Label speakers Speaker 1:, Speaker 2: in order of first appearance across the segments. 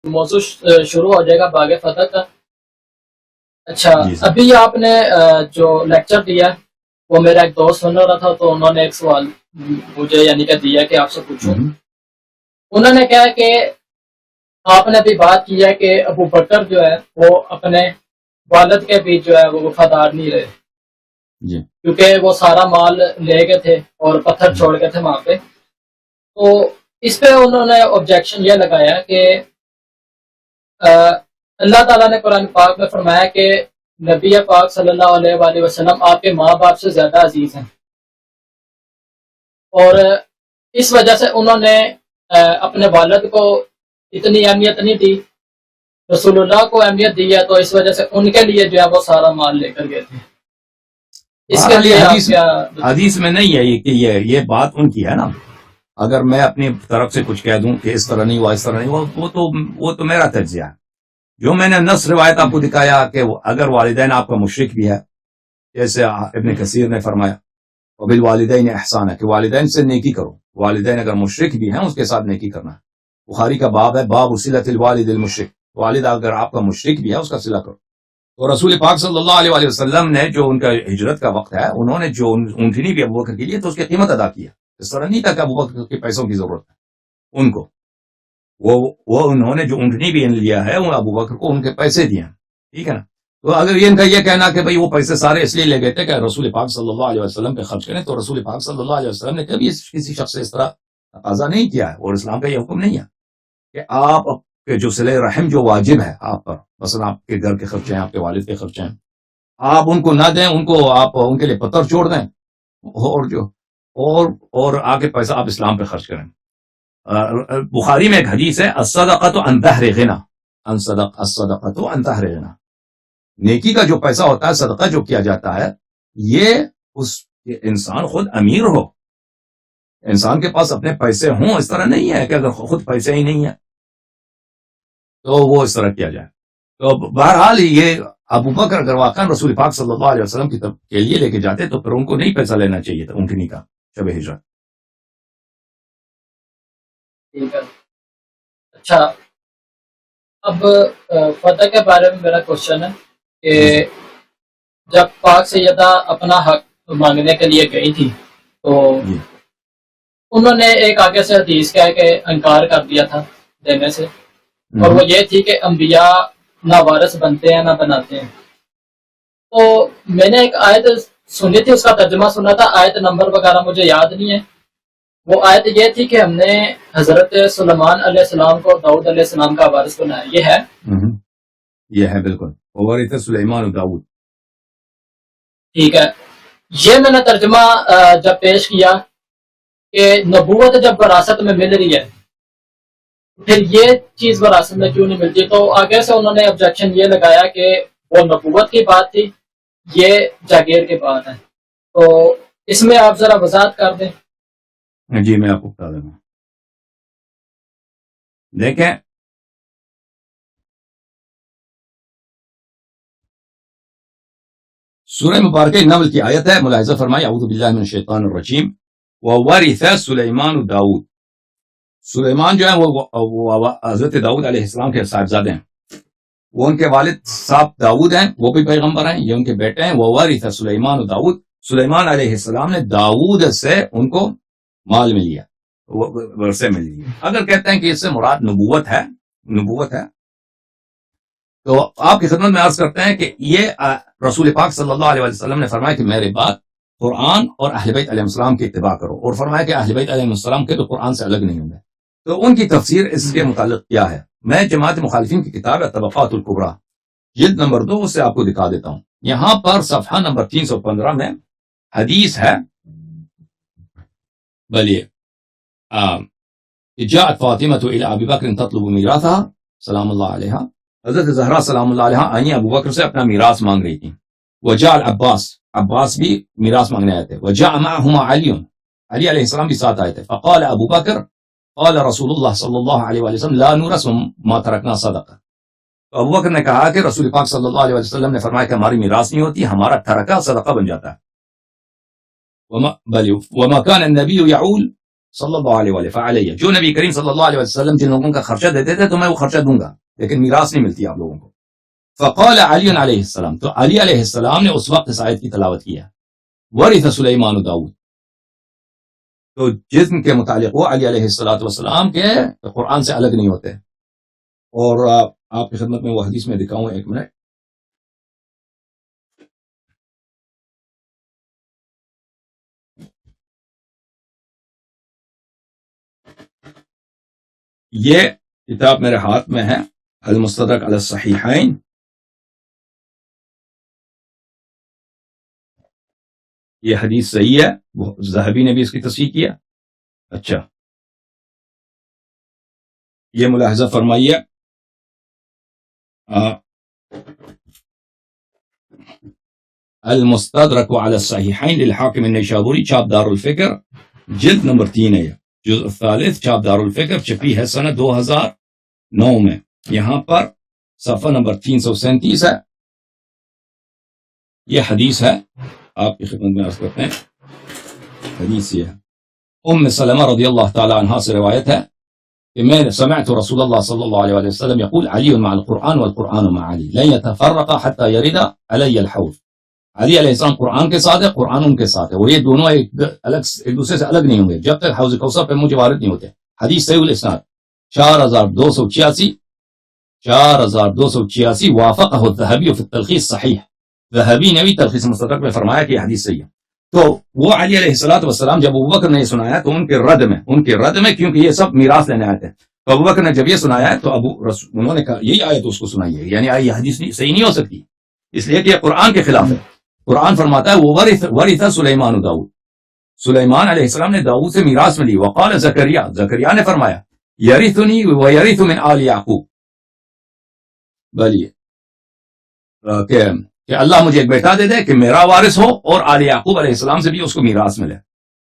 Speaker 1: موضوع شروع ہو جائے گا باغ فتح کا. اچھا
Speaker 2: جی سر.
Speaker 1: ابھی آپ نے جو لیکچر دیا وہ میرا ایک دوست سن رہا تھا، تو انہوں نے ایک سوال مجھے یعنی کہ دیا کہ آپ سے پوچھوں. انہوں نے کہا کہ آپ نے ابھی بات کی ہے کہ ابو بکر جو ہے وہ اپنے والد کے بیچ جو ہے وہ وفادار نہیں رہے
Speaker 2: جی
Speaker 1: کیونکہ وہ سارا مال لے گئے تھے اور پتھر چھوڑ گئے تھے وہاں پہ. تو اس پہ انہوں نے آبجیکشن یہ لگایا کہ اللہ تعالیٰ نے قرآن پاک میں فرمایا کہ نبی پاک صلی اللہ علیہ وآلہ وسلم آپ کے ماں باپ سے زیادہ عزیز ہیں، اور اس وجہ سے انہوں نے اپنے والد کو اتنی اہمیت نہیں دی، رسول اللہ کو اہمیت دی ہے، تو اس وجہ سے ان کے لیے جو ہے وہ سارا مال لے کر گئے تھے. اس کے لیے
Speaker 2: حدیث میں نہیں ہے کہ یہ بات ان کی ہے نا. اگر میں اپنی طرف سے کچھ کہہ دوں کہ اس طرح نہیں ہوا اس طرح نہیں ہوا، وہ تو میرا تجزیہ ہے. جو میں نے نص روایت آپ کو دکھایا کہ اگر والدین آپ کا مشرک بھی ہے، جیسے ابن کثیر نے فرمایا وبالوالدین احسان ہے کہ والدین سے نیکی کرو. والدین اگر مشرک بھی ہیں اس کے ساتھ نیکی کرنا ہے. بخاری کا باب ہے باب صلۃ الوالد المشرک. والد اگر آپ کا مشرک بھی ہے اس کا صلہ کرو. تو رسول پاک صلی اللہ علیہ وآلہ وسلم نے جو ان کا ہجرت کا وقت ہے، انہوں نے جو اونٹنی بھی ابوبکر کے لیے تو اس کی قیمت ادا کیا. اس طرح نہیں تھا کہ ابوبکر کے پیسوں کی ضرورت ہے ان کو. وہ انہوں نے جو اونٹنی بھی لیا ہے وہ ابوبکر کو ان کے پیسے دیے ہیں. ٹھیک ہے نا. تو اگر یہ ان کا یہ کہنا کہ بھئی وہ پیسے سارے اس لیے لے گئے تھے کہ رسول پاک صلی اللہ علیہ وسلم پہ خرچ کریں، تو رسول پاک صلی اللہ علیہ وسلم نے کبھی کسی شخص سے اس طرح تقاضا نہیں کیا ہے، اور اسلام کا یہ حکم نہیں ہے کہ آپ کے جو صلہ رحم جو واجب ہے آپ پر، مثلا آپ کے گھر کے خرچے ہیں، آپ کے والد کے خرچے ہیں، آپ ان کو نہ دیں، ان کو آپ ان کے لیے پتھر چھوڑ دیں، اور آگے پیسہ آپ اسلام پہ خرچ کریں. بخاری میں ایک حدیث ہے الصدقۃ عن ظہر غنی، الصدقۃ عن ظہر غنی. نیکی کا جو پیسہ ہوتا ہے، صدقہ جو کیا جاتا ہے، یہ اس انسان خود امیر ہو، انسان کے پاس اپنے پیسے ہوں. اس طرح نہیں ہے کہ اگر خود پیسے ہی نہیں ہے تو وہ اس طرح کیا جائے. تو بہرحال یہ ابوبکر اگر واقعا رسول پاک صلی اللہ علیہ وسلم کی طرف کے لیے لے کے جاتے تو پھر ان کو نہیں پیسہ لینا چاہیے تھا اونٹنی کا شب ہجرت.
Speaker 1: ٹھیک ہے. اچھا اب فتح کے بارے میں میرا کوشچن ہے کہ جب پاک سیدہ اپنا حق مانگنے کے لیے گئی تھی تو انہوں نے ایک آگے سے حدیث کہہ کے انکار کر دیا تھا دینے سے، اور وہ یہ تھی کہ انبیاء نہ وارث بنتے ہیں نہ بناتے ہیں. تو میں نے ایک آیت سنی تھی، اس کا ترجمہ سنا تھا، آیت نمبر وغیرہ مجھے یاد نہیں ہے. وہ آیت یہ تھی کہ ہم نے حضرت سلیمان علیہ السلام کو داؤد علیہ السلام کا وارث بنایا. یہ ہے
Speaker 2: بالکل وورث سلیمان و داؤد.
Speaker 1: ٹھیک ہے. یہ میں نے ترجمہ جب پیش کیا کہ نبوت جب وراثت میں مل رہی ہے پھر یہ چیز وراثت میں کیوں نہیں ملتی، تو آگے سے انہوں نے آبجیکشن یہ لگایا کہ وہ نبوت کی بات تھی، یہ جاگیر کی بات ہے. تو اس میں آپ ذرا وضاحت کر دیں.
Speaker 2: جی میں آپ کو بتا دوں گا. دیکھیں سورہ مبارکہ نمل کی آیت ہے، ملاحظہ فرمائے اعوذ باللہ من الشیطان الرجیم وورث سلیمان داؤد. سلیمان جو ہے وہ حضرت داؤد علیہ السلام کے صاحبزادے ہیں، وہ ان کے والد صاحب داؤد ہیں، وہ بھی پیغمبر ہیں، یہ ان کے بیٹے ہیں. وورث سلیمان داؤد. سلیمان علیہ السلام نے داؤد سے ان کو مال میں لیا، ورثے میں لیا. اگر کہتے ہیں کہ اس سے مراد نبوت ہے تو آپ کی خدمت میں عرض کرتے ہیں کہ یہ رسول پاک صلی اللہ علیہ وسلم نے فرمایا کہ میرے بعد قرآن اور اہل بیت علیہ السلام کی اتباع کرو، اور فرمایا کہ اہل بیت علیہ السلام کے تو قرآن سے الگ نہیں ہوں گے. تو ان کی تفسیر اس کے متعلق کیا ہے؟ میں جماعت مخالفین کی کتاب طبقات الکبریٰ جلد نمبر 2 سے آپ کو دکھا دیتا ہوں. یہاں پر صفحہ نمبر 315 میں حدیث ہے، بلیے جاءت فاطمہ الى ابی بکر تطلب میراثها سلام اللہ علیہا. حضرت زہرا سلام اللہ علیہا آئیں ابو بکر سے اپنا میراث مانگ رہی تھی. وجاء عباس بھی میراث مانگنے آئے تھے. وجاء معهما علی علیہ السلام بھی ساتھ آئے تھے. فقال ابو بکر قال رسول اللہ صلی اللہ علیہ وسلم لا نورث ما ترکنا صدقہ. تو ابو بکر نے کہا کہ رسول پاک صلی اللہ علیہ وسلم نے فرمایا کہ ہماری میراث نہیں ہوتی، ہمارا ترکہ صدقہ بن جاتا ہے. وما كان النبي يعول صلی اللہ علیہ وآلہ فعلیہ، جو نبی کریم صلی اللہ علیہ وسلم جن لوگوں کا خرچہ دیتے تھے تو میں وہ خرچہ دوں گا، لیکن میراث نہیں ملتی آپ لوگوں کو. فقال علی علیہ السلام، تو علی علیہ السلام نے اس وقت اس آیت کی تلاوت کیا، ورث سلیمان داؤد. تو جسم کے متعلق وہ علی علیہ السلام کے قرآن سے الگ نہیں ہوتے. اور آپ کی خدمت میں وہ حدیث میں دکھاؤں، ایک منٹ. یہ کتاب میرے ہاتھ میں ہے، المستدرک علی الصحیحین. یہ حدیث صحیح ہے، ذہبی نے بھی اس کی تصحیح کیا. اچھا، یہ ملاحظہ فرمائیے، المستدرک علی الصحیحین للحاکم النیشابوری، چھاپ دار الفکر، جلد نمبر 3 ہے، جزء الثالث، چھاپ دار الفکر، چھپی ہے سنہ 2009 میں. یہاں پر صفحہ نمبر 337 ہے. یہ حدیث ہے، آپ کی خدمت میں عرض کرتے ہیں. حدیث یہ ہے، ام سلمہ رضی اللہ تعالی عنہا سے روایت ہے کہ میں سمعت رسول اللہ صلی اللہ علیہ وسلم يقول علی مع القرآن والقرآن مع علی لن يتفرق حتى يرد علی الحوض. علی علیہ السلام قرآن کے ساتھ ہے، قرآن ان کے ساتھ ہے، وہ یہ دونوں ایک دوسرے سے الگ نہیں ہوں گے جب تک حوض کوثر پہ مجھے وارد نہیں ہوتے. حدیث صحیح الاسناد 4286 وافقہ الذہبی فی التلخیص صحیح. ذہبی نے بھی تلخیص مستدرک میں فرمایا کہ یہ حدیث صحیح ہے. تو وہ علی علیہ السلام جب ابوبکر نے یہ سنایا تو ان کے رد میں کیونکہ یہ سب میراث لینے آئے تھے، تو ابوبکر نے جب یہ سنایا تو انہوں نے کہا یہی آیت اس کو سنائی ہے، یعنی یہ حدیث صحیح نہیں ہو سکتی، اس لیے کہ یہ قرآن کے خلاف ہے. قرآن فرماتا ہے وہ ورث سلیمان داؤد، سلیمان علیہ السلام نے داؤد سے میراث میں لی. وقال زکریا نے فرمایا یرثنی ویرث من آل یعقوب، بلیے کہ اللہ مجھے ایک بیٹا دے دے کہ میرا وارث ہو اور آل یعقوب علیہ السلام سے بھی اس کو میراث ملے.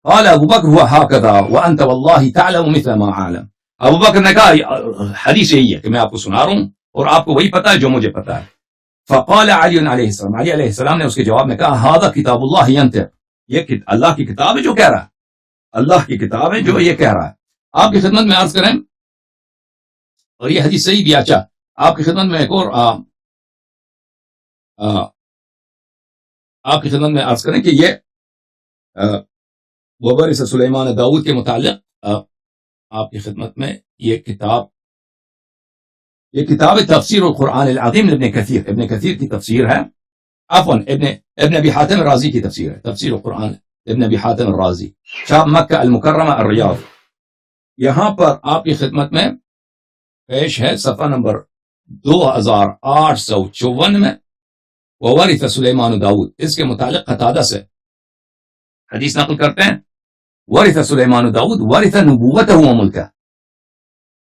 Speaker 2: قال ابو بکر هو هكذا وانت والله تعلم مثل ما اعلم. ابو بکر نے کہا حدیث یہی ہے کہ میں آپ کو سنا رہا ہوں اور آپ کو وہی پتا ہے جو مجھے پتا ہے. فقال علی علیہ السلام، علی علیہ السلام نے اس کے جواب میں کہا هذا کتاب اللہ ينطق، یہ اللہ کی کتاب ہے جو کہہ رہا ہے، اللہ کی کتاب ہے جو یہ کہہ رہا ہے. آپ کی خدمت میں عرض کریں، اور یہ حدیث صحیح بھی. اچھا، آپ کی خدمت میں ایک اور آپ کی خدمت میں عرض کریں کہ یہ وورث سلیمان داؤد کے متعلق آپ کی خدمت میں یہ کتاب تفسیر القرآن العظیم ابن کثیر کی تفسیر ہے. عفوا ابن ابی حاتم الرازی کی تفسیر ہے، تفسیر القرآن ابن ابی حاتم الرازی، چھاپ مکہ المکرمہ الریاض. یہاں پر آپ کی خدمت میں پیش ہے صفحہ نمبر 2854 میں وورث سلیمان داؤد. اس کے متعلق قتادہ سے حدیث نقل کرتے ہیں، ورث سلیمان داؤد ورث نبوتہ و ملکہ،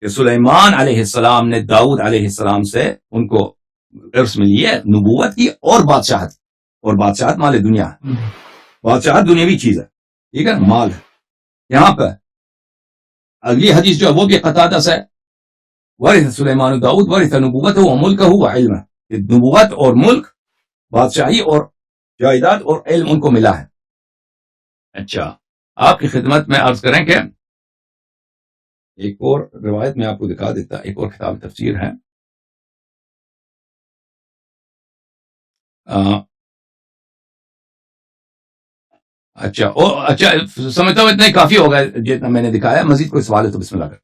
Speaker 2: کہ سلیمان علیہ السلام نے داؤد علیہ السلام سے ان کو ارث ملی ہے نبوت کی اور بادشاہت. اور بادشاہت مال دنیا ہے، بادشاہت دنیاوی چیز ہے، ٹھیک ہے، مال ہے. یہاں پہ اگلی حدیث جو ہے وہ بھی قتادہ سے، ورث سلیمان داؤد ورث نبوتہ و ملکہ و علمہ، کہ نبوت اور ملک، بادشاہی اور جائیداد اور علم ان کو ملا ہے. اچھا، آپ کی خدمت میں عرض کریں کہ ایک اور روایت میں آپ کو دکھا دیتا، ایک اور کتاب تفسیر ہے. اچھا سمجھتا ہوں اتنا ہی کافی ہوگا جتنا میں نے دکھایا. مزید کوئی سوال ہے تو بسم اللہ کر.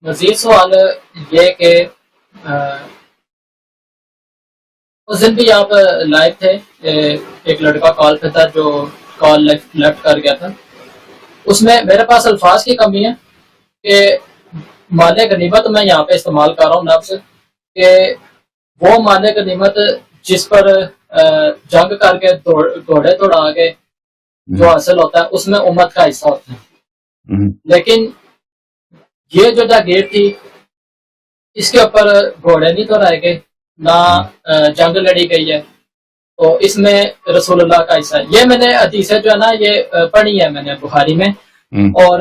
Speaker 1: مزید سوال یہ کہ اس دن بھی آپ لائیو تھے، ایک لڑکا کال پہ تھا جو کال لیفٹ کر گیا تھا. اس میں میرے پاس الفاظ کی کمی ہے کہ مال غنیمت میں یہاں پہ استعمال کر رہا ہوں لفظ کہ وہ مال غنیمت جس پر جنگ کر کے گھوڑے دوڑا کے جو حاصل ہوتا ہے اس میں امت کا حصہ ہوتا ہے. لیکن یہ جو جاگیر تھی اس کے اوپر گھوڑے نہیں دوڑائے گئے، نہ جنگ لڑی گئی ہے، تو اس میں رسول اللہ کا حصہ ہے. یہ میں نے حدیثیں جو ہے نا یہ پڑھی ہے میں نے بخاری میں، اور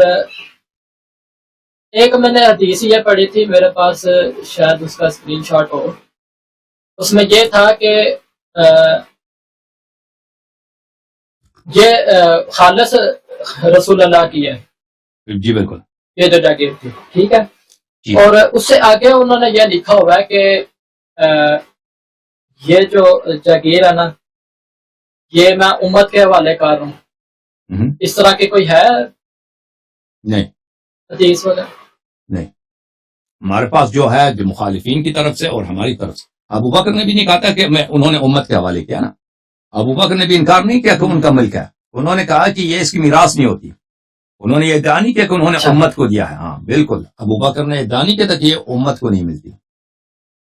Speaker 1: ایک میں نے حدیث یہ پڑھی تھی میرے پاس، شاید اس کا اسکرین شاٹ ہو. اس میں یہ تھا کہ یہ خالص رسول اللہ کی ہے
Speaker 2: جی بالکل
Speaker 1: یہ جو جاگیر تھی، ٹھیک ہے.
Speaker 2: جی.
Speaker 1: اور اس سے آگے انہوں نے یہ لکھا ہوا ہے کہ یہ جو جاگیر ہے نا یہ میں امت کے حوالے کر رہا ہوں. اس طرح کی کوئی ہے
Speaker 2: نہیں
Speaker 1: حدیث وغیرہ؟
Speaker 2: نہیں، ہمارے پاس جو ہے جو مخالفین کی طرف سے اور ہماری طرف سے، ابو بکر نے بھی نہیں کہا تھا کہ انہوں نے امت کے حوالے کیا نا. ابو بکر نے بھی انکار نہیں کیا کہ ان کا ملک ہے، انہوں نے کہا کہ یہ اس کی میراث نہیں ہوتی. انہوں نے یہ ادعا نہیں کیا کہ انہوں نے امت کو دیا ہے. ہاں بالکل، ابو بکر نے ادعا نہیں کیا تھا کہ یہ امت کو نہیں ملتی،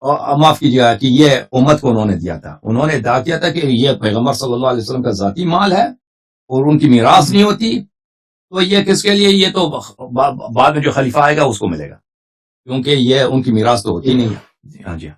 Speaker 2: اور معاف کیجیے گا کہ یہ امت کو انہوں نے دیا تھا. انہوں نے ادعا کیا تھا کہ یہ پیغمبر صلی اللہ علیہ وسلم کا ذاتی مال ہے اور ان کی میراث نہیں ہوتی، تو یہ کس کے لیے، یہ تو بعد میں جو خلیفہ آئے گا اس کو ملے گا، کیونکہ یہ ان کی میراث تو ہوتی نہیں ہے. ہاں جی.